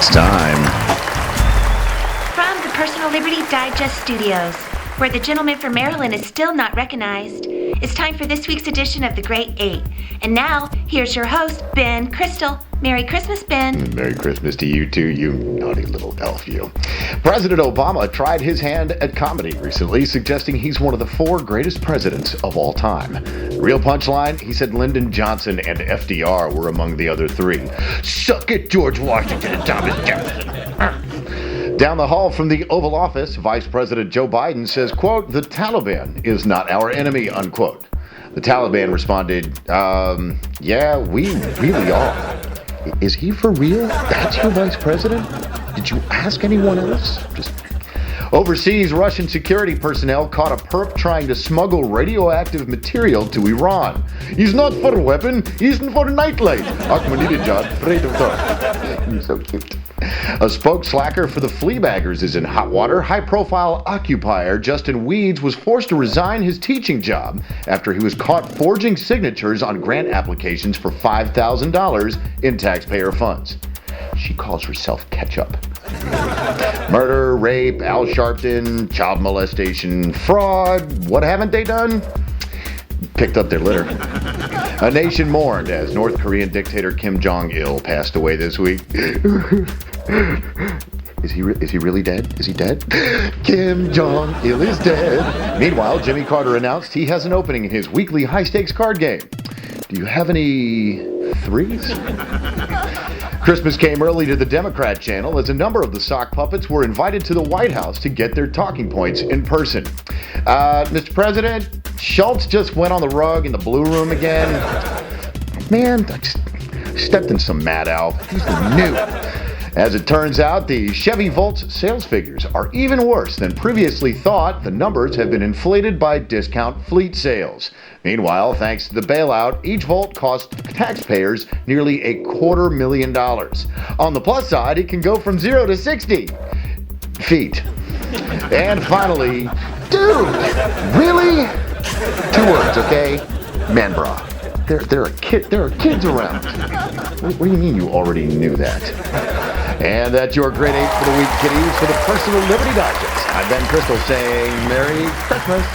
It's time. From the Personal Liberty Digest Studios, where the gentleman from Maryland is still not recognized, it's time for this week's edition of The Great Eight. And now, here's your host, Ben Crystal. Merry Christmas, Ben. Merry Christmas to you too, you naughty little elf, you. President Obama tried his hand at comedy recently, suggesting he's one of the 4 greatest presidents of all time. Real punchline, he said Lyndon Johnson and FDR were among the other 3. Suck it, George Washington and Thomas Jefferson. Down the hall from the Oval Office, Vice President Joe Biden says, quote, "The Taliban is not our enemy," unquote. The Taliban responded, yeah, we really are. Is he for real? That's your vice president? Did you ask anyone else? Overseas, Russian security personnel caught a perp trying to smuggle radioactive material to Iran. He's not for a weapon, he's for nightlight. Ahmadinejad, afraid of that. He's so cute. A spokesslacker for the Fleabaggers is in hot water. High-profile occupier Justin Weeds was forced to resign his teaching job after he was caught forging signatures on grant applications for $5,000 in taxpayer funds. She calls herself Ketchup. Murder, rape, Al Sharpton, child molestation, fraud. What haven't they done? Picked up their litter. A nation mourned as North Korean dictator Kim Jong-il passed away this week. Is he really dead? Is he dead? Kim Jong-il is dead. Meanwhile, Jimmy Carter announced he has an opening in his weekly high-stakes card game. Do you have any threes? Christmas came early to the Democrat channel as a number of the sock puppets were invited to the White House to get their talking points in person. Mr. President, Schultz just went on the rug in the Blue Room again. Man, I just stepped in some Mad Al. He's new. As it turns out, the Chevy Volt's sales figures are even worse than previously thought. The numbers have been inflated by discount fleet sales. Meanwhile, thanks to the bailout, each Volt cost taxpayers nearly $250,000. On the plus side, it can go from 0 to 60 feet. And finally, dude, really? 2 words, okay? Man bra. There are kids around. What do you mean you already knew that? And that's your Grade 8 for the week, kiddies, for the Personal Liberty Digest. I'm Ben Crystal saying Merry Christmas.